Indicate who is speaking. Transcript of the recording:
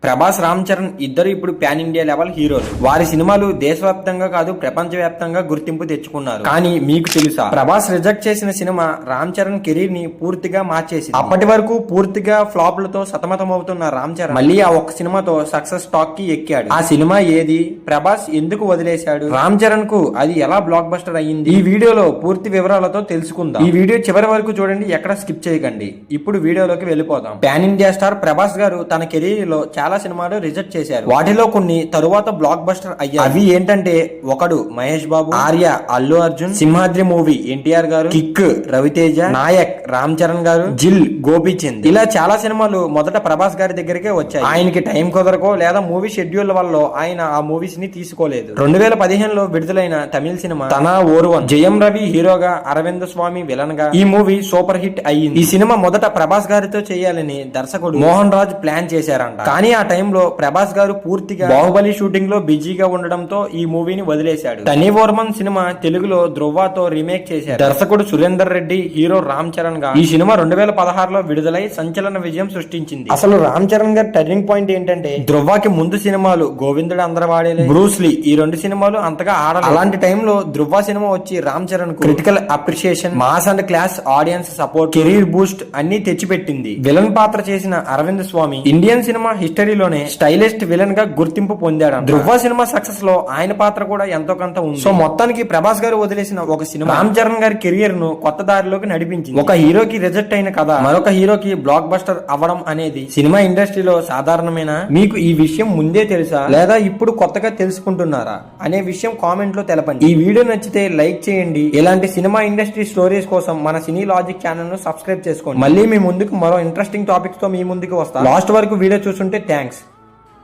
Speaker 1: ప్రభాస్, రామ్ చరణ్ ఇద్దరు ఇప్పుడు pan India level హీరోలు. వారి సినిమాలు దేశవ్యాప్తంగా కాదు ప్రపంచవ్యాప్తంగా గుర్తింపు తెచ్చుకున్నారు. కానీ మీకు తెలుసా, ప్రభాస్ రిజెక్ట్ చేసిన సినిమా రామ్ చరణ్ కెరీర్ ని పూర్తిగా మార్చేసింది. అప్పటి వరకు పూర్తిగా ఫ్లాప్లతో సతమతమవుతున్న రామ్ చరణ్ మళ్ళీ ఆ ఒక్క సినిమాతో సక్సెస్ టాక్ కి ఎక్కాడు. ఆ సినిమా ఏది, ప్రభాస్ ఎందుకు వదిలేశాడు, రామ్ చరణ్ కు అది ఎలా బ్లాక్ బస్టర్ అయ్యింది, ఈ వీడియోలో పూర్తి వివరాలతో తెలుసుకుందాం. ఈ వీడియో చివరి వరకు చూడండి, ఎక్కడ స్కిప్ చేయకండి. ఇప్పుడు వీడియోలోకి వెళ్ళిపోదాం. పాన్ ఇండియా స్టార్ ప్రభాస్ గారు తన కెరీర్ లో చాలా సినిమాలు రిజెక్ట్ చేశారు. వాటిలో కొన్ని తరువాత బ్లాక్ బస్టర్ అయ్యాయి. అవి ఏంటంటే, ఒకడు మహేష్ బాబు, ఆర్య అల్లు అర్జున్, సింహాద్రి మూవీ ఎన్టీఆర్ గారు, కిక్ రవితేజ, నాయక్ రామ్ చరణ్ గారు, జిల్ గోపీచంద్. ఇలా చాలా సినిమాలు మొదట ప్రభాస్ గారి దగ్గరికే వచ్చాయి. ఆయనకి టైం కుదరకో లేదా మూవీ షెడ్యూల్ వల్ల ఆయన ఆ మూవీస్ ని తీసుకోలేదు. 2015లో విడుదలైన తమిళ సినిమా తనా ఓరువన్, జయం రవి హీరోగా, అరవింద్ స్వామి విలన్ గా ఈ మూవీ సూపర్ హిట్ అయ్యింది. ఈ సినిమా మొదట ప్రభాస్ గారితో చేయాలని దర్శకుడు మోహన్ రాజ్ ప్లాన్ చేశారంట. కానీ ఆ టైంలో ప్రభాస్ గారు పూర్తిగా బాహుబలి షూటింగ్ లో బిజీగా ఉండడంతో ఈ మూవీని వదిలేశాడు. తనీ ఓర్మన్ సినిమా తెలుగులో ధ్రువతో రీమేక్ చేశారు. దర్శకుడు సురేందర్ రెడ్డి, హీరో రామ్ చరణ్ గా ఈ సినిమా 2016లో విడుదలై సంచలన విజయం సృష్టించింది. అసలు రామ్ చరణ్ గారి టర్నింగ్ పాయింట్ ఏంటంటే, ధ్రువకి ముందు సినిమాలు గోవిందుడు అందరు వాడేలే, బ్రూస్లీ ఈ రెండు సినిమాలు అంతగా ఆడలేదు. అలాంటి టైంలో ధ్రువ సినిమా వచ్చి రామ్ చరణ్ కు critical appreciation, mass and class audience support, career Boost అన్ని తెచ్చిపెట్టింది. విలన్ పాత్ర చేసిన అరవింద్ స్వామి ఇండియన్ సినిమా హిస్టరీలోనే స్టైలిస్ట్ విలన్ గా గుర్తింపు పొందాడు. ధ్రువ సినిమా సక్సెస్ లో ఆయన పాత్ర కూడా ఎంతో కొంత ఉంది. సో మొత్తానికి ప్రభాస్ గారు వదిలేసిన ఒక సినిమా రామ్ చరణ్ గారి కెరియర్ ను కొత్త దారిలోకి నడిపించింది. ఒక హీరోకి రిజెక్ట్ అయిన కథ మరొక హీరోకి బ్లాక్ బస్టర్ అవ్వడం అనేది సినిమా ఇండస్ట్రీలో సాధారణమైన. మీకు ఈ విషయం ముందే తెలుసా లేదా ఇప్పుడు కొత్తగా తెలుసుకుంటున్నారా అనే విషయం కామెంట్ లో తెలపండి. ఈ వీడియో నచ్చితే లైక్ చేయండి. ఇలాంటి సినిమా ఇండస్ట్రీ స్టోరీస్ కోసం మన సినీ లాజిక్ ఛానల్ ను సబ్స్క్రైబ్ చేసుకోండి. మళ్ళీ మీ ముందుకు మరో ఇంట్రెస్టింగ్ టాపిక్స్ తో మీ ముందుకు వస్తా. లాస్ట్ వరకు వీడియో చూస్తుంటే థ్యాంక్స్.